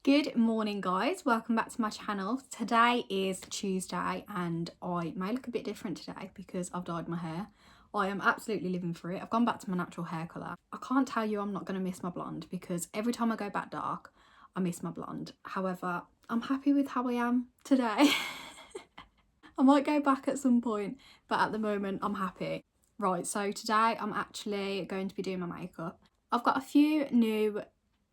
Good morning guys, welcome back to my channel. Today is Tuesday and I may look a bit different today because I've dyed my hair. I am absolutely living for it. I've gone back to my natural hair colour. I can't tell you I'm not going to miss my blonde because every time I go back dark I miss my blonde. However, I'm happy with how I am today. I might go back at some point, but at the moment I'm happy. Right, so today I'm actually going to be doing my makeup. I've got a few new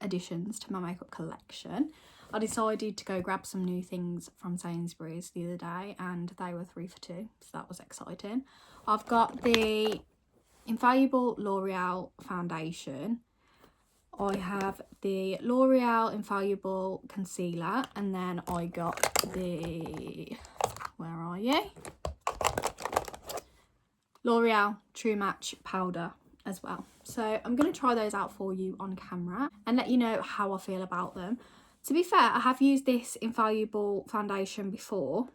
additions to my makeup collection. I decided to go grab some new things from Sainsbury's the other day and they were 3 for 2, so that was exciting. I've got the Infallible L'Oreal foundation. I have the L'Oreal Infallible concealer, and then I got the, where are you? L'Oreal True Match powder as well. So I'm going to try those out for you on camera and let you know how I feel about them. To be fair, I have used this Infallible foundation before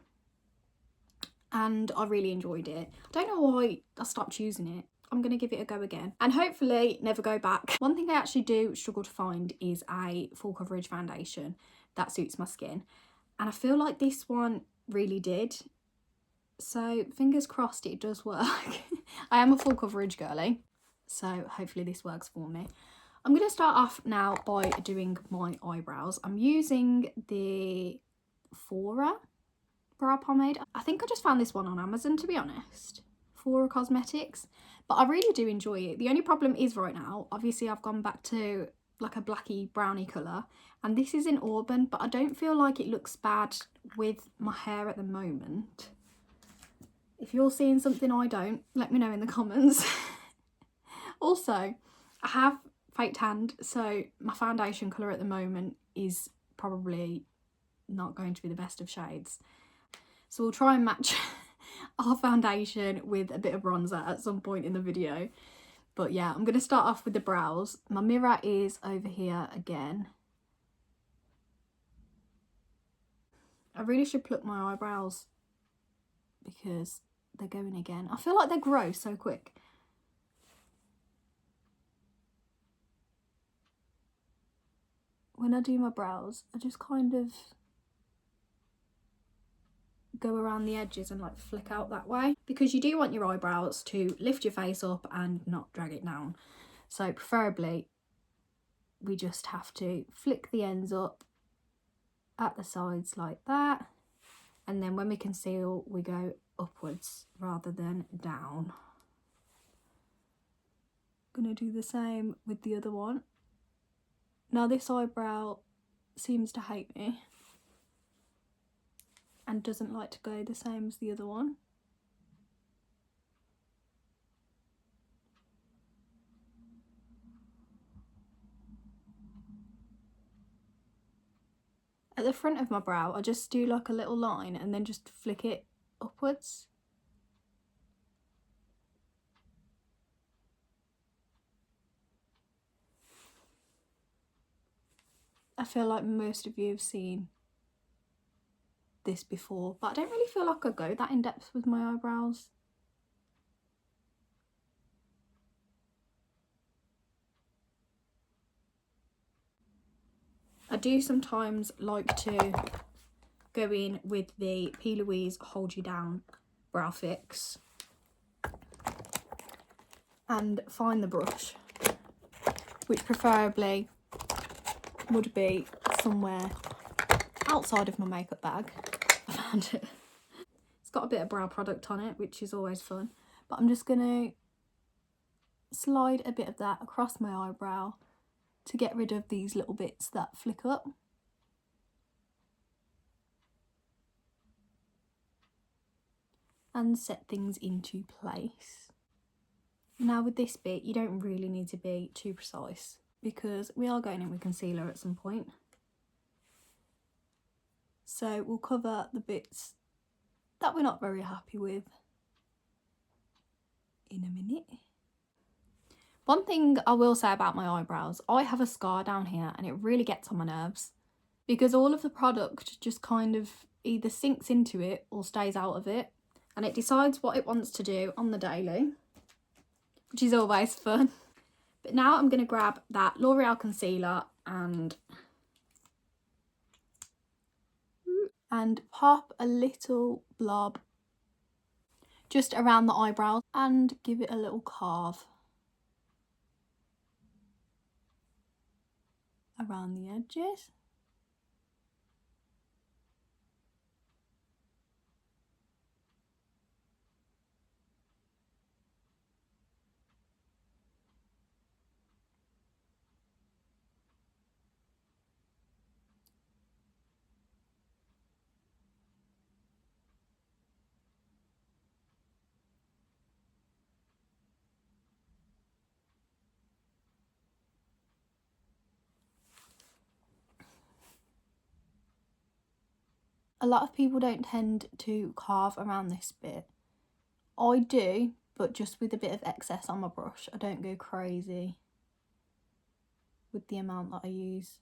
and I really enjoyed it. I don't know why I stopped using it. I'm going to give it a go again and hopefully never go back. One thing I actually do struggle to find is a full coverage foundation that suits my skin, and I feel like this one really did. So fingers crossed it does work. I am a full coverage girly, so hopefully this works for me. I'm going to start off now by doing my eyebrows. I'm using the Fora brow pomade. I think I just found this one on Amazon, to be honest. Fora Cosmetics. But I really do enjoy it. The only problem is right now, obviously I've gone back to like a blacky browny colour, and this is in Auburn, but I don't feel like it looks bad with my hair at the moment. If you're seeing something I don't, let me know in the comments. Also, I have fake tanned, so my foundation colour at the moment is probably not going to be the best of shades. So we'll try and match our foundation with a bit of bronzer at some point in the video. But yeah, I'm going to start off with the brows. My mirror is over here again. I really should pluck my eyebrows because they're going again. I feel like they grow so quick. When I do my brows, I just kind of go around the edges and like flick out that way, because you do want your eyebrows to lift your face up and not drag it down. So preferably we just have to flick the ends up at the sides like that, and then when we conceal we go upwards rather than down. I'm gonna do the same with the other one. Now this eyebrow seems to hate me and doesn't like to go the same as the other one. At the front of my brow I just do like a little line and then just flick it upwards. I feel like most of you have seen this before, but I don't really feel like I go that in depth with my eyebrows. I do sometimes like to go in with the P. Louise Hold You Down Brow Fix and find the brush, which preferably would be somewhere outside of my makeup bag. I found it. It's got a bit of brow product on it, which is always fun, but I'm just gonna slide a bit of that across my eyebrow to get rid of these little bits that flick up. And set things into place. Now with this bit, you don't really need to be too precise because we are going in with concealer at some point. So we'll cover the bits that we're not very happy with in a minute. One thing I will say about my eyebrows, I have a scar down here and it really gets on my nerves because all of the product just kind of either sinks into it or stays out of it, and it decides what it wants to do on the daily, which is always fun. But now I'm going to grab that L'Oreal concealer and and pop a little blob just around the eyebrows and give it a little carve around the edges. A lot of people don't tend to carve around this bit. I do, but just with a bit of excess on my brush. I don't go crazy with the amount that I use.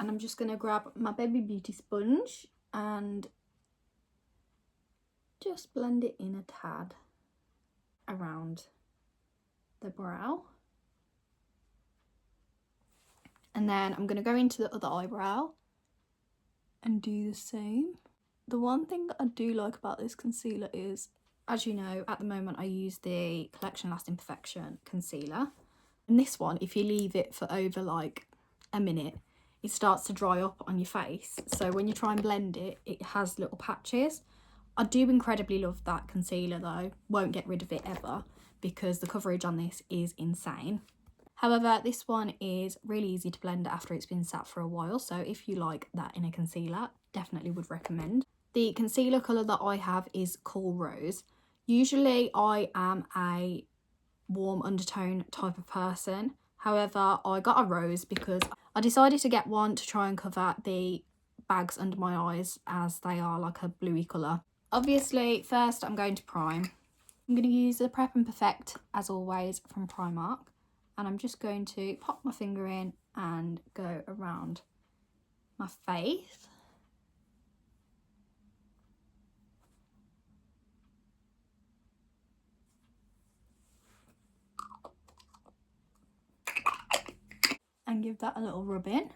And I'm just going to grab my Baby Beauty sponge and just blend it in a tad around the brow. And then I'm going to go into the other eyebrow and do the same. The one thing that I do like about this concealer is, as you know, at the moment I use the Collection Lasting Perfection concealer. And this one, if you leave it for over like a minute, it starts to dry up on your face. So when you try and blend it, it has little patches. I do incredibly love that concealer though. Won't get rid of it ever because the coverage on this is insane. However, this one is really easy to blend after it's been sat for a while. So if you like that in a concealer, definitely would recommend. The concealer colour that I have is Cool Rose. Usually I am a warm undertone type of person. However, I got a rose because I decided to get one to try and cover the bags under my eyes as they are like a bluey colour. Obviously, first I'm going to prime. I'm going to use the Prep and Perfect, as always, from Primark. And I'm just going to pop my finger in and go around my face. And give that a little rub in.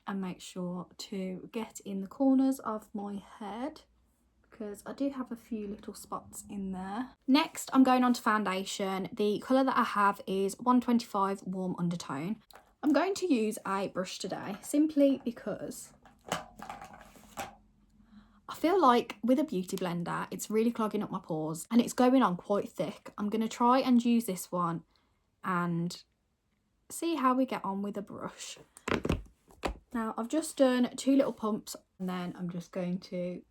And make sure to get in the corners of my head because I do have a few little spots in there. Next, I'm going on to foundation. The colour that I have is 125 Warm Undertone. I'm going to use a brush today simply because I feel like with a beauty blender, it's really clogging up my pores and it's going on quite thick. I'm going to try and use this one and see how we get on with a brush. Now, I've just done 2 little pumps and then I'm just going to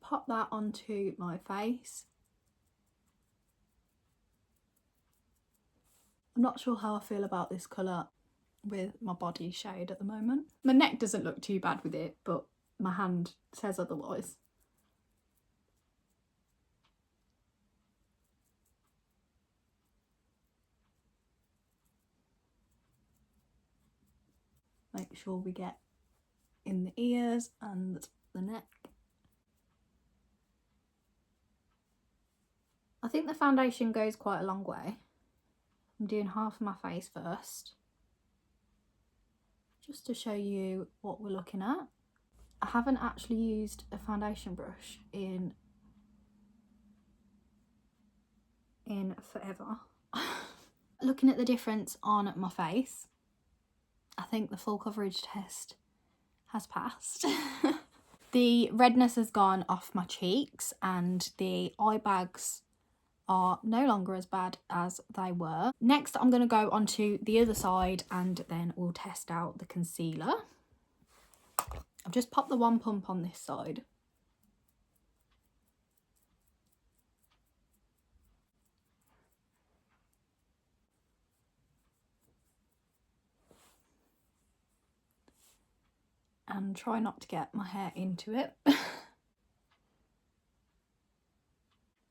pop that onto my face. I'm not sure how I feel about this colour with my body shade at the moment. My neck doesn't look too bad with it, but my hand says otherwise. Make sure we get in the ears and the neck. I think the foundation goes quite a long way. I'm doing half of my face first, just to show you what we're looking at. I haven't actually used a foundation brush in forever. Looking at the difference on my face, I think the full coverage test has passed. The redness has gone off my cheeks and the eye bags are no longer as bad as they were. Next, I'm going to go onto the other side and then we'll test out the concealer. I've just popped the 1 pump on this side. and try not to get my hair into it.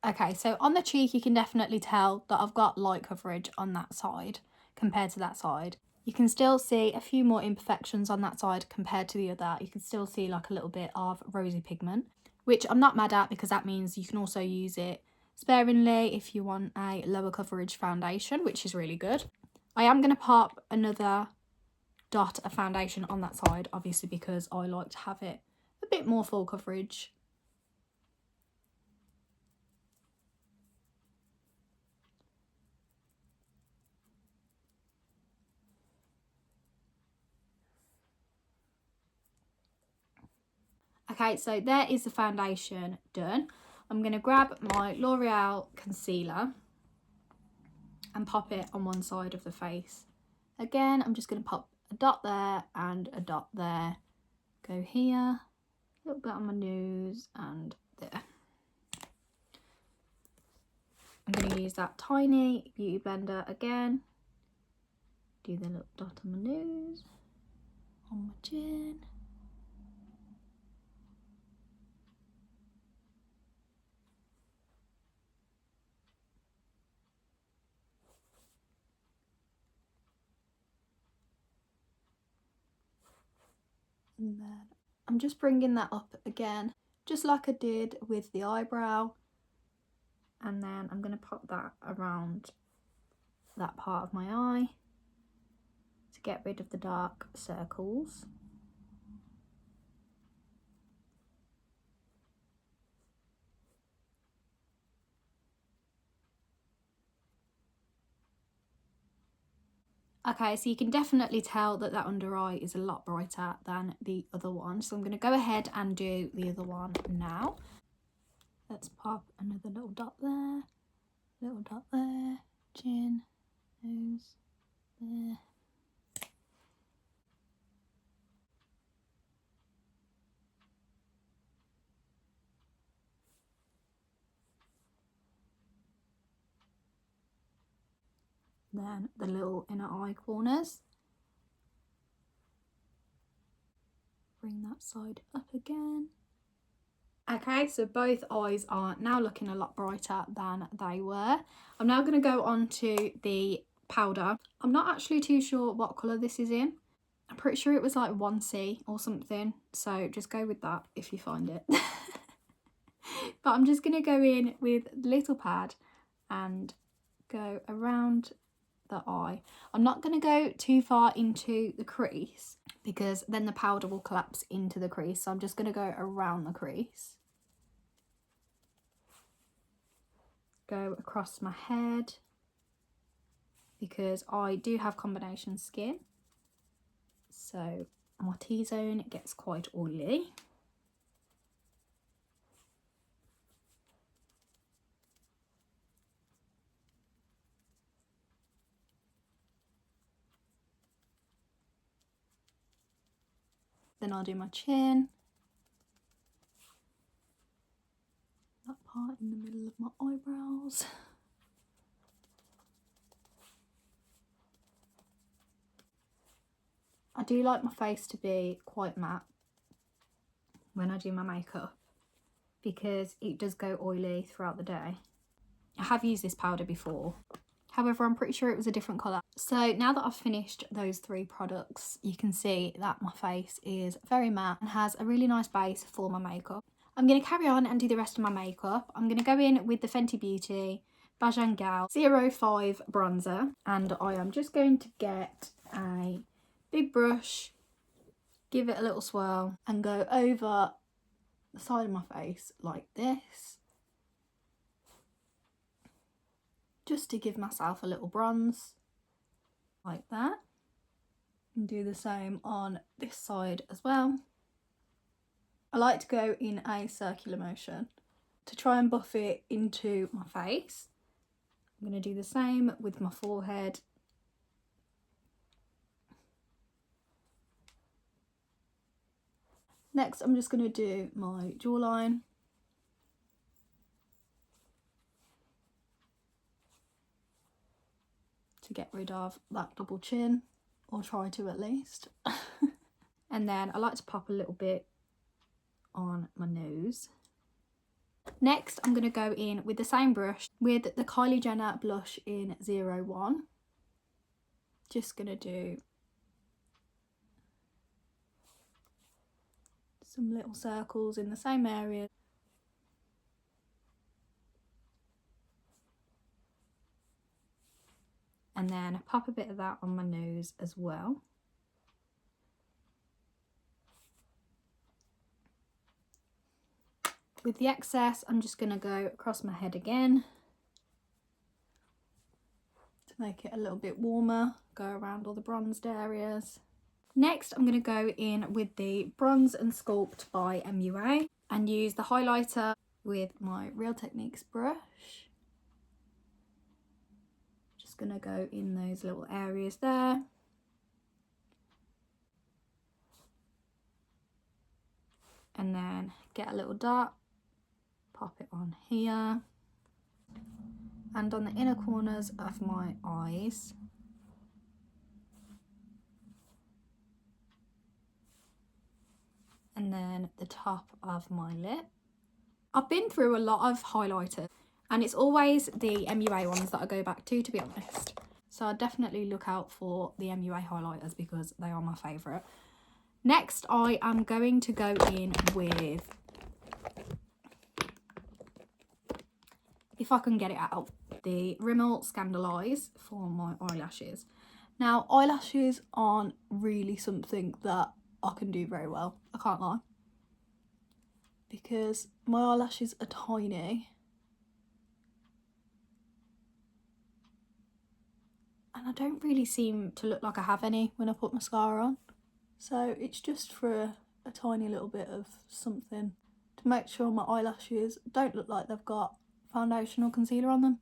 Okay, so on the cheek you can definitely tell that I've got light coverage on that side compared to that side. You can still see a few more imperfections on that side compared to the other. You can still see like a little bit of rosy pigment, which I'm not mad at because that means you can also use it sparingly if you want a lower coverage foundation, which is really good. I am going to pop another dot of foundation on that side, obviously because I like to have it a bit more full coverage. Okay, so there is the foundation done. I'm going to grab my L'Oreal concealer and pop it on one side of the face. Again, I'm just going to pop a dot there and a dot there. Go here, a little bit on my nose and there. I'm going to use that tiny beauty blender again. Do the little dot on my nose, on my chin. And then I'm just bringing that up again, just like I did with the eyebrow. And then I'm going to pop that around that part of my eye to get rid of the dark circles. Okay, so you can definitely tell that that under eye is a lot brighter than the other one. So I'm going to go ahead and do the other one now. Let's pop another little dot there, little dot there, chin, nose, there. Then the little inner eye corners. Bring that side up again. Okay, so both eyes are now looking a lot brighter than they were. I'm now going to go on to the powder. I'm not actually too sure what colour this is in. I'm pretty sure it was like 1C or something, so just go with that if you find it. But I'm just going to go in with the little pad and go around the eye. I'm not going to go too far into the crease because then the powder will collapse into the crease, so I'm just going to go around the crease. Go across my head because I do have combination skin, so my T-zone gets quite oily. Then I'll do my chin, that part in the middle of my eyebrows. I do like my face to be quite matte when I do my makeup because it does go oily throughout the day. I have used this powder before, however I'm pretty sure it was a different colour. So now that I've finished those 3 products, you can see that my face is very matte and has a really nice base for my makeup. I'm going to carry on and do the rest of my makeup. I'm going to go in with the Fenty Beauty Bajangal 05 bronzer, and I am just going to get a big brush, give it a little swirl and go over the side of my face like this, just to give myself a little bronze like that, and do the same on this side as well. I like to go in a circular motion to try and buff it into my face. I'm going to do the same with my forehead. Next, I'm just going to do my jawline. To get rid of that double chin, or try to at least. And then I like to pop a little bit on my nose. Next, I'm going to go in with the same brush with the Kylie Jenner blush in 01. Just going to do some little circles in the same area. And then pop a bit of that on my nose as well. With the excess, I'm just going to go across my head again to make it a little bit warmer, go around all the bronzed areas. Next, I'm going to go in with the Bronze and Sculpt by MUA and use the highlighter with my Real Techniques brush. Just going to go in those little areas there. And then get a little dot, pop it on here. And on the inner corners of my eyes. And then the top of my lip. I've been through a lot of highlighters and it's always the MUA ones that I go back to be honest. So I definitely look out for the MUA highlighters because they are my favourite. Next, I am going to go in with, if I can get it out, the Rimmel Scandalise for my eyelashes. Now, eyelashes aren't really something that I can do very well, I can't lie, because my eyelashes are tiny and I don't really seem to look like I have any when I put mascara on, so it's just for a tiny little bit of something to make sure my eyelashes don't look like they've got foundation or concealer on them.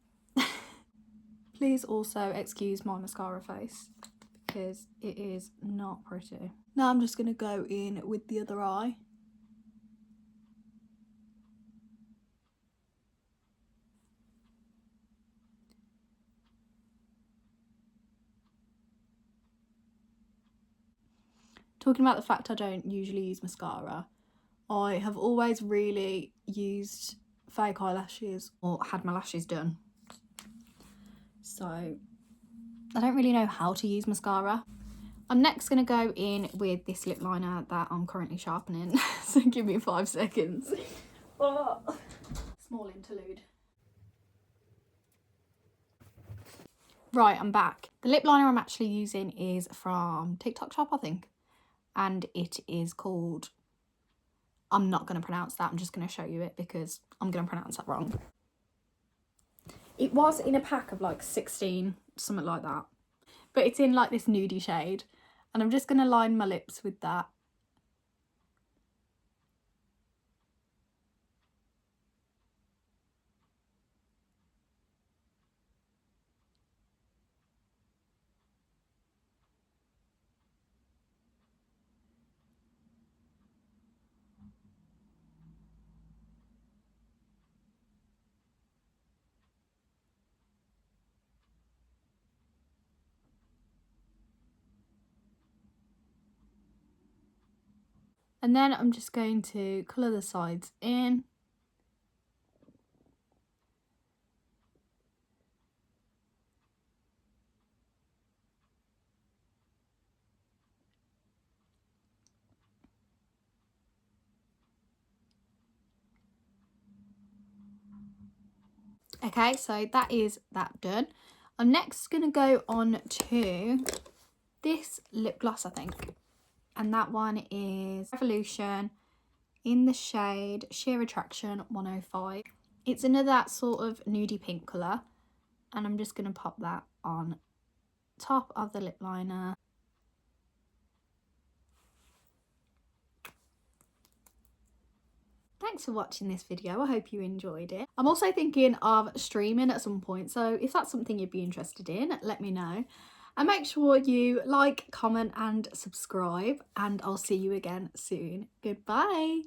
Please also excuse my mascara face because it is not pretty. Now I'm just going to go in with the other eye. Talking about the fact I don't usually use mascara, I have always really used fake eyelashes or had my lashes done. So I don't really know how to use mascara. I'm next going to go in with this lip liner that I'm currently sharpening. So give me 5 seconds. Oh. Small interlude. Right, I'm back. The lip liner I'm actually using is from TikTok Shop, I think. And it is called, I'm not going to pronounce that, I'm just going to show you it because I'm going to pronounce that wrong. It was in a pack of like 16, something like that. But it's in like this nudie shade. And I'm just going to line my lips with that. And then I'm just going to colour the sides in. Okay, so that is that done. I'm next going to go on to this lip gloss, I think. And that one is Revolution in the shade Sheer Attraction 105. It's another that sort of nudie pink colour. And I'm just going to pop that on top of the lip liner. Thanks for watching this video. I hope you enjoyed it. I'm also thinking of streaming at some point, so if that's something you'd be interested in, let me know. And make sure you like, comment and subscribe, and I'll see you again soon. Goodbye.